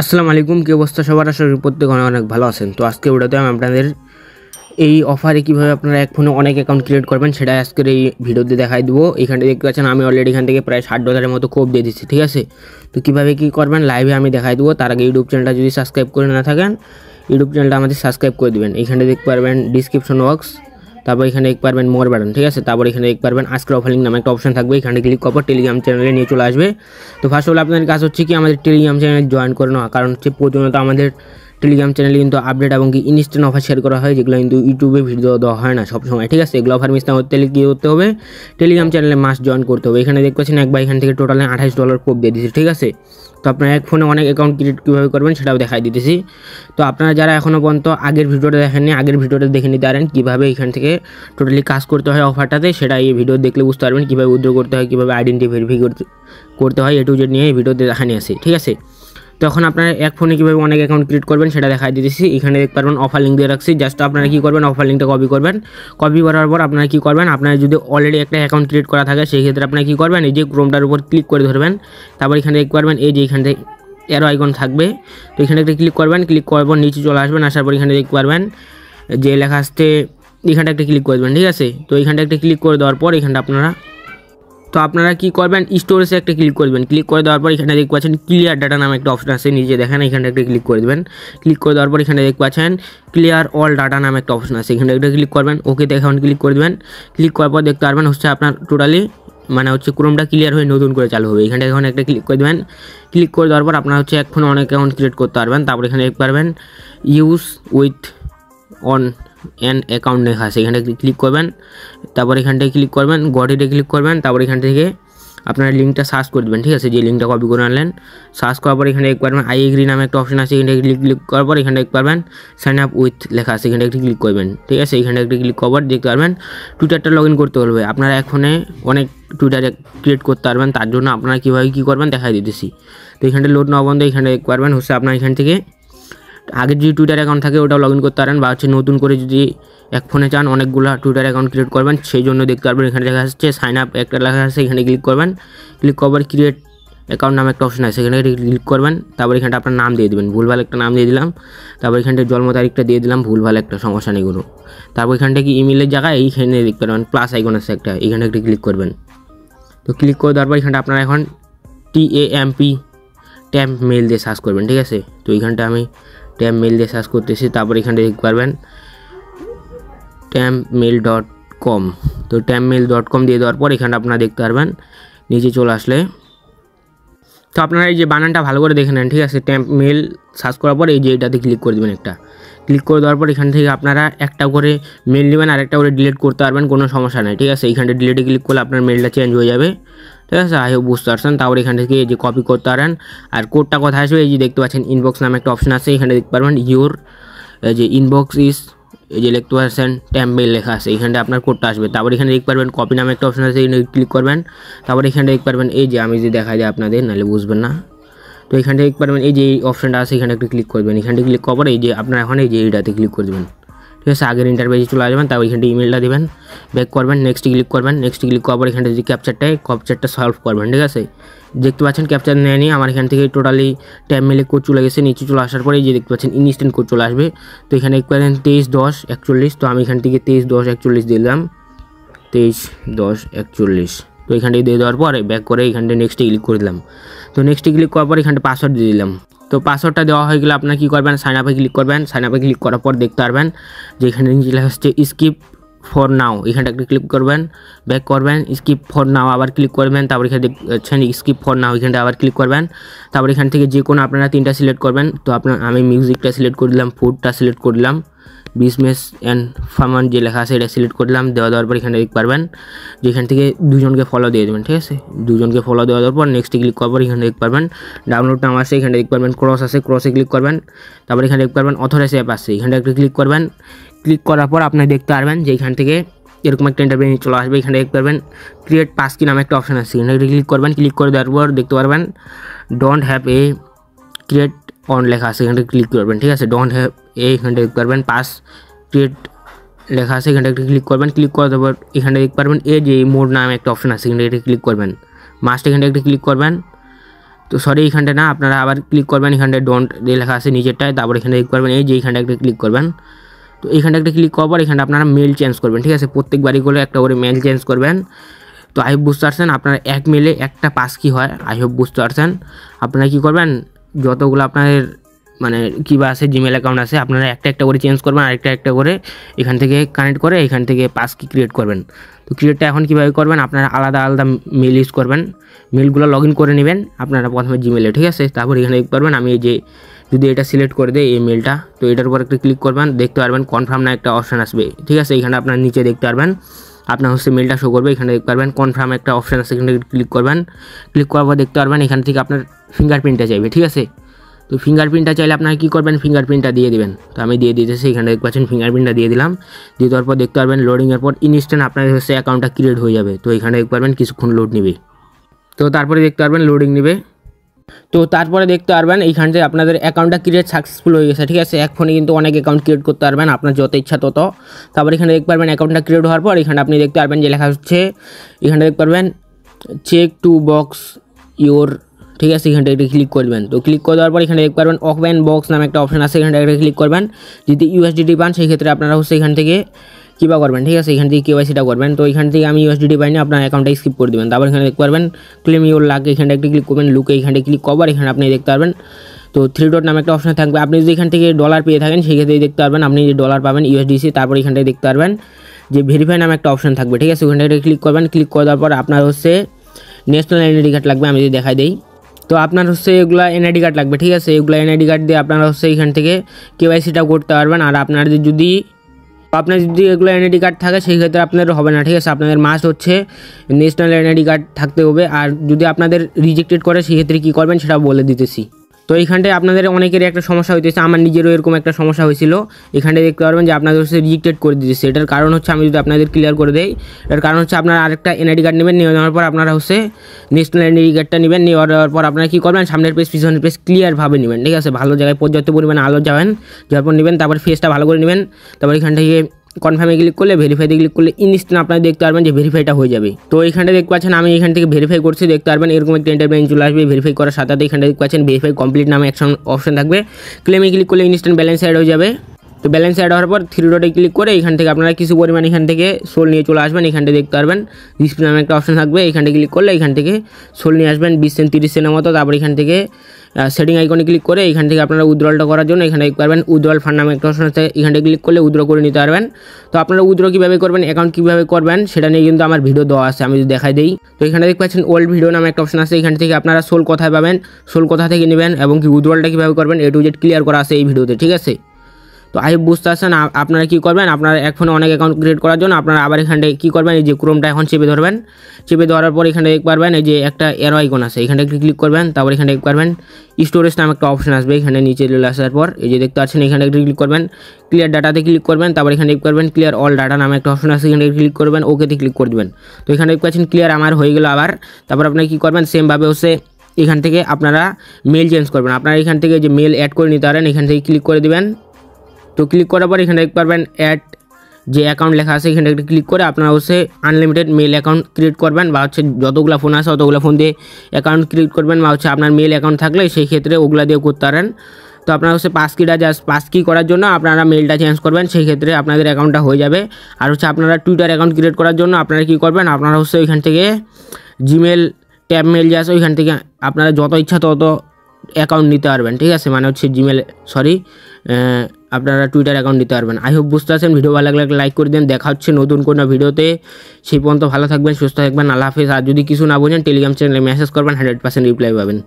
আসসালামু আলাইকুম, কি অবস্থা সবার? আশা করি প্রত্যেকে অনেক অনেক ভালো আছেন। তো আজকে ভিডিওতে আমি আপনাদের এই অফারে কীভাবে আপনারা এক ফোনে অনেক অ্যাকাউন্ট ক্রিয়েট করবেন সেটা আজকের এই ভিডিওতে দেখাই দেবো। এখানে দেখতে পাচ্ছেন আমি অলরেডি এখান থেকে প্রায় $60 মতো কোপ দিয়ে দিচ্ছি, ঠিক আছে। তো কীভাবে কী করবেন লাইভে আমি দেখাই দেবো। তার আগে ইউটিউব চ্যানেলটা যদি সাবস্ক্রাইব করে না থাকেন ইউটিউব চ্যানেলটা আমাদের সাবস্ক্রাইব করে দেবেন। এখানে দেখতে পারবেন ডিসক্রিপশন বক্স, তারপর এখানে দেখতে পারবেন মোর বাটন, ঠিক আছে। তারপর এখানে দেখতে পারবেন আজকের অফার লিঙ্ক নামে একটা অপশন থাকবে, এখানে ক্লিক করার পর টেলিগ্রাম চ্যানেলে নিয়ে চলে আসবে। তো ফার্স্ট অফ অল আপনাদের কাজ হচ্ছে কি আমাদের টেলিগ্রাম চ্যানেলে জয়েন করে নেওয়া, কারণ হচ্ছে প্রতিনিয়ত আমাদের টেলিগ্রাম চ্যানেলে কিন্তু আপডেট এবং কি ইনস্ট্যান্ট অফার শেয়ার করা হয়, যেগুলো কিন্তু ইউটিউবে ভিডিও দেওয়া হয় না সবসময়, ঠিক আছে। এগুলো অফার মিস না করতে হলে কী করতে হবে, টেলিগ্রাম চ্যানেলে মাস্ট জয়েন করতে হবে। এখানে দেখতে পাচ্ছেন একবার এখান থেকে টোটালে $28 কোপ দিয়ে দিচ্ছি, ঠিক আছে। তো আপনারা এক ফোনে অনেক অ্যাকাউন্ট ক্রিয়েট কীভাবে করবেন সেটাও দেখাই দিতেছি। তো আপনারা যারা এখনও পর্যন্ত আগের ভিডিওটা দেখেননি আগের ভিডিওটা দেখে নিতে পারেন কীভাবে এখান থেকে টোটালি কাজ করতে হয় অফারটাতে, সেটা এই ভিডিও দেখলে বুঝতে পারবেন কীভাবে উইথড্র করতে হয়, কীভাবে আইডেন্টি ভেরিফাই করতে হয়, এ টু জেড নিয়ে এই ভিডিওতে দেখানি আছে, ঠিক আছে। তখন আপনারা এক ফোনে কীভাবে অনেক অ্যাকাউন্ট ক্রিয়েট করবেন সেটা দেখাই দিতেছি। এখানে দেখতে পারবেন অফার লিঙ্ক দিয়ে রাখছি, জাস্ট আপনারা কী করবেন অফার লিঙ্কটা কপি করবেন। কপি করার পর আপনারা কী করবেন, আপনারা যদি অলরেডি একটা অ্যাকাউন্ট ক্রিয়েট করা থাকে সেই ক্ষেত্রে আপনারা কী করবেন, এই যে ক্রোমটার উপর ক্লিক করে ধরবেন। তারপর এখানে দেখতে পারবেন এই যে এখান থেকে এরো আইকন থাকবে, তো এখানে একটা ক্লিক করবেন। ক্লিক করার পর নিচে চলে আসবেন, আসার পর এখানে দেখতে পারবেন যে লেখা আসছে, এখানটা একটা ক্লিক করে দেবেন, ঠিক আছে। তো এখানটা একটা ক্লিক করে দেওয়ার পর এখানটা আপনারা কী করবেন, স্টোরেজে একটা ক্লিক করবেন। ক্লিক করে দেওয়ার পর এখানে দেখতে পাচ্ছেন ক্লিয়ার ডাটা নামে একটা অপশন আছে, নিচে দেখেন এখানটা একটা ক্লিক করে দেবেন। ক্লিক করে দেওয়ার পর এখানে দেখতে পাচ্ছেন ক্লিয়ার অল ডাটা নামে একটা অপশন আছে, এখানে একটা ক্লিক করবেন। ওকে এখন ক্লিক করে দেবেন। ক্লিক করার পর দেখতে পারবেন হচ্ছে আপনার টোটালি মানে হচ্ছে ক্রোমটা ক্লিয়ার হয়ে নতুন করে চালু হবে। এখানে এখন একটা ক্লিক করে দেবেন। ক্লিক করে দেওয়ার পর আপনার হচ্ছে এক ফোনে অনেক অ্যাকাউন্ট ক্রিয়েট করতে পারবেন। তারপর এখানে দেখতে পারবেন use with on an account লেখা আছে, এখানে ক্লিক করবেন। তারপর এখানটায় ক্লিক করবেন, গডিতে ক্লিক করবেন। তারপর এখান থেকে আপনারা লিঙ্কটা সার্চ করে দেবেন, ঠিক আছে। যে লিঙ্কটা কপি করে আনলেন, সার্চ করার পর এখানে দেখতে পারবেন আই এগ্রি নামে একটা অপশন আছে, এখানে ক্লিক করার পর এখানে দেখতে পারবেন সাইন আপ উইথ লেখা আছে, এখানে একটি ক্লিক করবেন, ঠিক আছে। এখানে একটি ক্লিক করার পর দেখতে পারবেন টুইটারটা লগ ইন করতে বলবে। আপনারা এখনে অনেক টুইটারে ক্রিয়েট করতে পারবেন, তার জন্য আপনারা কীভাবে কী করবেন দেখাই দিতেছি। তো এখানটা লোড না বন্ধ, এখানে দেখতে পারবেন হচ্ছে আপনার এখান থেকে আগের যদি টুইটার অ্যাকাউন্ট থাকে ওটাও লগ ইন করতে পারেন, বা হচ্ছে নতুন করে যদি এক ফোনে চান অনেকগুলো টুইটার অ্যাকাউন্ট ক্রিয়েট করবেন সেই জন্য দেখতে পারবেন এখানে লেখা আসছে সাইন আপ একটা লেখা আছে, এখানে ক্লিক করবেন। ক্লিক করার ক্রিয়েট অ্যাকাউন্ট নামে একটা অপশন আছে, এখানে ক্লিক করবেন। তারপর এখানটা আপনার নাম দিয়ে দেবেন, ভুলভাল একটা নাম দিয়ে দিলাম। তারপর এখানটা জন্ম তারিখটা দিয়ে দিলাম, ভুলভাল একটা সমস্যা নেই কোনো। তারপর এখানটা কি ইমেলের জায়গায় এইখানে দেখতে পারবেন প্লাস আইকন আছে একটা, এখানে একটা ক্লিক করবেন। তো ক্লিক করে দেওয়ার পর এখানটা আপনারা এখন ট্যাম্প মেল দিয়ে সার্চ করবেন, ঠিক আছে। তো এইখানটা আমি ট্যাম্প মেল দিয়ে সার্চ করতেছি। তারপর এখানটা দেখতে পারবেন tampmail.com। তো tampmail.com দিয়ে দেওয়ার পর এখানটা আপনারা দেখতে পারবেন নিচে চলে আসলে, তো আপনারা এই যে বানানটা ভালো করে দেখে নেন, ঠিক আছে। tampmail সার্চ করার পর এই যে এটাতে ক্লিক করে দেবেন। একটা ক্লিক করে দেওয়ার পর এখান থেকে আপনারা একটা করে মেল নেবেন আর একটা করে ডিলিট করতে পারবেন, কোনো সমস্যা নেই, ঠিক আছে। এইখানটা ডিলিটে ক্লিক করলে আপনার মেলটা চেঞ্জ হয়ে যাবে, ঠিক আছে। আই হোপ বুঝতে পারছেন। তারপর এখান থেকে এই যে কপি করতে পারেন, আর কোডটা কোথায় আসবে এই যে দেখতে পাচ্ছেন ইনবক্স নামে একটা অপশন আছে, এখানে দেখতে পারবেন ইউর যে ইনবক্স ইজ এই যে লিখতে পারছেন ট্যাম্পমেল লেখা আছে, এখানটা আপনার কোডটা আসবে। তারপর এখানে দেখতে পারবেন কপি নামে একটা অপশন আছে, এখানে ক্লিক করবেন। তারপর এখানে দেখতে পারবেন এই যে আমি যে দেখাই যায় আপনাদের, নাহলে বুঝবেন না। তো এখানটা দেখতে পারবেন এই যে এই অপশনটা আছে, এখানে একটু ক্লিক করবেন। এখানটা ক্লিক করার পর এই যে আপনার এখন এই যে এইটাতে ক্লিক করে দেবেন, ঠিক আছে। আগের ইন্টারভিউ চলে আসবেন, তারপর এখানটা ইমেলটা দেবেন, ব্যাক করবেন, নেক্সট ক্লিক করবেন। নেক্সট ক্লিক করার পর এখানটা যে ক্যাপচারটা সলভ করবেন, ঠিক আছে। দেখতে পাচ্ছেন ক্যাপচার নেয়নি আমার, এখান থেকে টোটালি ট্যাম্পমেলে কোড চলে গেছে। নিচে চলে আসার পরে এই যে দেখতে পাচ্ছেন ইনস্ট্যান্ট কোড চলে আসবে। তো এখানে দেখতে পাচ্ছেন 23-10-41। তো আমি এখান থেকে 23-10-41 দিলাম, 23-10-41। তো এখানটায় দিয়ে দেওয়ার পরে ব্যাক করে এখানটা নেক্সটে ক্লিক করে দিলাম। তো নেক্সটে ক্লিক করার পর এখানটা পাসওয়ার্ড দিয়ে দিলাম। তো পাসওয়ার্ডটা দেওয়া হয়ে গেলে আপনার কী করবেন, সাইন আপে ক্লিক করবেন। সাইন আপে ক্লিক করার পর দেখতে পারবেন যে এখানে নিচে লেখা হচ্ছে স্কিপ ফর নাও, এখানটা একটা ক্লিক করবেন, ব্যাক করবেন, স্কিপ ফর নাও আবার ক্লিক করবেন। তারপর এখানে দেখছেন স্কিপ ফর নাও, এখানটা আবার ক্লিক করবেন। তারপর এখান থেকে যে কোনো আপনারা 3টা সিলেক্ট করবেন। তো আমি মিউজিকটা সিলেক্ট করে দিলাম, ফুডটা সিলেক্ট করে দিলাম, বিজনেস অ্যান্ড ফার্মান যে লেখা আছে এটা সিলেক্ট করে দিলাম। দেওয়ার পর এখানে দেখতে পারবেন যে এখান থেকে দুজনকে ফলো দিয়ে দেবেন, ঠিক আছে। দুজনকে ফলো দেওয়ার পর নেক্সটে ক্লিক করার পর এখানে দেখতে পারবেন ডাউনলোড নাম আছে, এখানে দেখতে পারবেন ক্রস আছে, ক্রসে ক্লিক করবেন। তারপর এখানে দেখতে পারবেন অথরাইজ অ্যাপ আছে, এখানটা একটা ক্লিক করবেন। ক্লিক করার পর আপনি দেখতে পারবেন যে এখান থেকে এরকম একটা ইন্টারভিউ চলে আসবে, এখানে দেখতে পারবেন ক্রিয়েট পাস কি নামে একটা অপশন আছে, এখানে ক্লিক করবেন। ক্লিক করে দেওয়ার পর দেখতে পারবেন don't have a create on লেখা আছে, এখানটা ক্লিক করবেন, ঠিক আছে। ডোন্ট হ্যাভ এ এখানটা দেখতে পারবেন পাস ক্রিয়েট লেখা আছে, এখানটা ক্লিক করবেন। ক্লিক করার পর এখানে দেখতে পারবেন এই যে মোড নামে একটা অপশন আছে, এখানে ক্লিক করবেন, মাস্ট এখানটা একটা ক্লিক করবেন। তো তো সরি এইখানটা না, আপনারা আবার ক্লিক করবেন, এখানটায় ডোন্ট দিয়ে লেখা আছে নিচেরটায়, তারপর এখানে ক্লিক করবেন, এই যে এইখানটা একটা ক্লিক করবেন। তো এইখানটা একটা ক্লিক করার পর এখানটা আপনারা মেল চেঞ্জ করবেন, ঠিক আছে, প্রত্যেকবারই করে একটা করে মেল চেঞ্জ করবেন। তো আই হোপ বুঝতে পারছেন, আপনার এক মেলে একটা পাস কি হয়, আই হোপ বুঝতে পারছেন। আপনারা কী করবেন, যতগুলো আপনাদের মানে কিবা আছে জিমেল অ্যাকাউন্ট আছে, আপনারা একটা একটা করে চেঞ্জ করবেন, আরেকটা একটা করে এখান থেকে কানেক্ট করে এখান থেকে পাস কি ক্রিয়েট করবেন। তো ক্রিয়েটটা এখন কীভাবে করবেন, আপনারা আলাদা আলাদা মেল ইউজ করবেন, মেলগুলো লগ ইন করে নেবেন আপনারা প্রথমে জিমেলে, ঠিক আছে। তারপর এখানে করবেন, আমি এই যে যদি এটা সিলেক্ট করে দেয় এই মেলটা, তো এটার উপর একটা ক্লিক করবেন, দেখতে পারবেন কনফার্ম না একটা অপশান আসবে, ঠিক আছে। এখানে আপনার নিচে দেখতে পারবেন আপনার হচ্ছে মেলটা শো করবে, এখানে দেখতে পারবেন কনফার্ম একটা অপশান আছে, এখানে ক্লিক করবেন। ক্লিক করার পর দেখতে পারবেন এখান থেকে আপনার ফিঙ্গারপ্রিন্টটা চাইবে, ঠিক আছে। তো ফিঙ্গারপ্রিন্টটা চাইলে আপনারা কী করবেন, ফিঙ্গারপ্রিন্টটা দিয়ে দেবেন। তো আমি দিয়ে দিতেছি, এখানে দেখতে পাচ্ছেন ফিঙ্গারপ্রিন্টটা দিয়ে দিলাম। দিয়ে দেওয়ার পর দেখতে পারবেন লোডিংয়ের পর ইনস্ট্যান্ট আপনার হচ্ছে অ্যাকাউন্টটা ক্রিয়েট হয়ে যাবে। তো এখানে দেখতে পারবেন কিছুক্ষণ লোড নেবে, তো তারপরে দেখতে পারবেন লোডিং নেবে। তো তারপরে দেখতে পারবেন এইখান থেকে আপনাদের অ্যাকাউন্টটা ক্রিয়েট সাকসেসফুল হয়ে গেছে, ঠিক আছে। এক ফোনে কিন্তু অনেক অ্যাকাউন্ট ক্রিয়েট করতে পারবেন, আপনার যত ইচ্ছা তত। তারপর এখানে দেখতে পারবেন অ্যাকাউন্টটা ক্রিয়েট হওয়ার পর এখানে আপনি দেখতে পারবেন যে লেখা হচ্ছে, এখানে দেখতে পারবেন চেক টু বক্স ইওর, ঠিক আছে। এখানটা একটা ক্লিক করবেন। তো ক্লিক করে দেওয়ার পর এখানে দেখতে পারবেন ওপেন বক্স নামে একটা অপশন আছে, এখানটা একটা ক্লিক করবেন। যদি ইউএসডিটি পান সেই ক্ষেত্রে আপনারা হচ্ছে এখান থেকে কীবা করবেন, ঠিক আছে, এখান থেকে কেওয়াইসিটা করবেন। তো এখান থেকে আমি ইউএসডিটি পাইনি, আপনার অ্যাকাউন্টটা স্কিপ করে দেবেন। তারপর এখানে দেখতে পারবেন ক্লেম ইউর লাক, এখানটা একটা ক্লিক করবেন। লুকে এখানে ক্লিক করবার এখানে আপনি দেখতে পারবেন তো 3 ডট নামে একটা অপশন থাকবে। আপনি যদি এখান থেকে ডলার পেয়ে থাকেন সেই ক্ষেত্রে দেখতে পারবেন আপনি যে ডলার পাবেন ইউএসডিসি। তারপর এখানটায় দেখতে পারবেন যে ভেরিফাই নামে একটা অপশন থাকবে, ঠিক আছে, ওখানটা ক্লিক করবেন। ক্লিক করে দেওয়ার পর আপনার হচ্ছে ন্যাশনাল আইডেন্টি কার্ড লাগবে, আমি যদি দেখাই দিই। তো আপনার হচ্ছে এগুলা এনআইডি কার্ড লাগবে, ঠিক আছে। এগুলো এনআইডি কার্ড দিয়ে আপনারা হচ্ছে এখান থেকে কেওয়াইসিটা করতে পারবেন। আর আপনার যদি এগুলো এনআইডি কার্ড থাকে সেই ক্ষেত্রে আপনাদের হবে না, ঠিক আছে। আপনাদের মাস্ট হচ্ছে ন্যাশনাল এনআইডি কার্ড থাকতে হবে। আর যদি আপনাদের রিজেক্টেড করে সেই ক্ষেত্রে কী করবেন সেটা বলে দিতেছি। তো এইখানটায় আপনাদের অনেকেরই একটা সমস্যা হইতেছে, আমার নিজেরও এরকম একটা সমস্যা হয়েছিল। এখানটায় দেখতে পারবেন যে আপনাদের হচ্ছে রিজেক্টেড করে দিতেছে। এটার কারণ হচ্ছে আমি যদি আপনাদের ক্লিয়ার করে দেই, এটার কারণ হচ্ছে আপনারা আরেকটা এনআইডি কার্ড নেবেন, নিয়ে নেওয়ার পর আপনারা হচ্ছে ন্যাশনাল এনআইডি কার্ডটা নেবেন। নেওয়ার পর আপনারা কী করবেন, সামনের পেজ পিছনের পেজ ক্লিয়ারভাবে নেবেন, ঠিক আছে। ভালো জায়গায় পর্যাপ্ত পরিমাণে আলো যাবেন, যাওয়ার পর নেবেন। তারপর ফেসটা ভালো করে নেবেন। তারপর এখান থেকে কনফার্মে ক্লিক করলে, ভেরিফাইতে ক্লিক করলে ইনস্ট্যান্ট আপনারা দেখতে পারবেন যে ভেরিফাইটা হয়ে যাবে। তো এখানটা দেখতে পাচ্ছেন আমি এখান থেকে ভেরিফাই করছি, দেখতে পারবেন এরকম একটা ইন্টারভিউ চলে আসবে। ভেরিফাই করার সাথে সাথে এখানটা দেখতে পাচ্ছেন ভেরিফাই কমপ্লিট নামে একটা অপশন থাকবে, ক্লেমে ক্লিক করলে ইনস্ট্যান্ট ব্যালেন্স অ্যাড হয়ে যাবে। তো ব্যালেন্স অ্যাড হওয়ার পর 3 ডটে ক্লিক করে এখান থেকে আপনারা কিছু পরিমাণ এখান থেকে সোল নিয়ে চলে আসবেন। এখানটা দেখতে পারবেন ডিসপ্লে নামে একটা অপশন থাকবে, এখানটা ক্লিক করলে এখান থেকে সোল নিয়ে আসবেন 20 সেন্ট 30 সেন্টের মতো। তারপর এখান থেকে সেটিং আইকনে ক্লিক করে এখান থেকে আপনারা উইথড্রলটা করার জন্য এখানে দেখতে পারবেন উইথড্রল ফান্ড নামে একটা অপশন আছে, এখানে ক্লিক করলে উইথড্র করে নিতে পারবেন। তো আপনারা উইথড্র কীভাবে করবেন, অ্যাকাউন্ট কীভাবে করবেন সেটা নিয়ে কিন্তু আমার ভিডিও দেওয়া আছে, আমি যদি দেখাই দিই। তো এখানে দেখতে পাচ্ছেন ওল্ড ভিডিও নামে একটা অপশন আছে, এখান থেকে আপনারা সোল কোথায় পাবেন, সোল কোথা থেকে নেবেন এবং কি উইথড্রলটা কীভাবে করবেন A to Z ক্লিয়ার করা আছে এই ভিডিওতে, ঠিক আছে। তো আই বুঝতে পারছেন। আপনারা কী করবেন, আপনার এক ফোনে অনেক অ্যাকাউন্ট ক্রিয়েট করার জন্য আপনারা আবার এখানটায় কী করবেন, এই যে ক্রোমটা এখন চেপে ধরবেন। চেপে ধরার পর এখানে দেখতে পারবেন এই যে একটা এরো আইকন আছে, এখানটা ক্লিক করবেন। তারপর এখানে দেখতে পারবেন স্টোরেজ নামে একটা অপশন আসবে, এখানে নিচে চলে আসার পর এই যে দেখতে পাচ্ছেন এখানে ক্লিক করবেন, ক্লিয়ার ডাটাতে ক্লিক করবেন। তারপর এখানে দেখতে পারবেন ক্লিয়ার অল ডাটা নামে একটা অপশন আছে, এখানে ক্লিক করবেন, ওকেতে ক্লিক করে দেবেন। তো এখানে দেখতে পাচ্ছেন ক্লিয়ার আমার হয়ে গেল আবার। তারপর আপনারা কী করবেন, সেমভাবে হচ্ছে এখান থেকে আপনারা মেল চেঞ্জ করবেন। আপনারা এখান থেকে যে মেল অ্যাড করে নিতে পারেন, এখান থেকে ক্লিক করে দেবেন। তো ক্লিক করার পর এখানে দেখতে পারবেন অ্যাড যে অ্যাকাউন্ট লেখা আছে, এখানে একটা ক্লিক করে আপনারা হচ্ছে আনলিমিটেড মেল অ্যাকাউন্ট ক্রিয়েট করবেন, বা হচ্ছে যতগুলো ফোন আছে অতগুলো ফোন দিয়ে অ্যাকাউন্ট ক্রিয়েট করবেন, বা হচ্ছে আপনার মেল অ্যাকাউন্ট থাকলে সেই ক্ষেত্রে ওগুলা দিয়ে করতে পারেন। তো আপনারা হচ্ছে পাস কি করার জন্য আপনারা মেলটা চেঞ্জ করবেন, সেই ক্ষেত্রে আপনাদের অ্যাকাউন্টটা হয়ে যাবে। আর হচ্ছে আপনারা টুইটার অ্যাকাউন্ট ক্রিয়েট করার জন্য আপনারা কী করবেন, আপনারা হচ্ছে ওইখান থেকে জিমেল ট্যাব মেল যে আছে ওইখান থেকে আপনারা যত ইচ্ছা তত অ্যাকাউন্ট নিতে পারবেন, ঠিক আছে। মানে হচ্ছে আপনারা টুইটার অ্যাকাউন্ট নিতে পারবেন। আই হোপ বুঝতে পারছেন। ভিডিও ভালো লাগলে লাইক করে দেন। দেখা হচ্ছে নতুন কোনো ভিডিওতে, সেই পর্যন্ত ভালো থাকবেন, সুস্থ থাকবেন, আল্লাহ হাফেজ। আর যদি কিছু না বোঝেন টেলিগ্রাম চ্যানেলে মেসেজ করবেন, 100% রিপ্লাই পাবেন।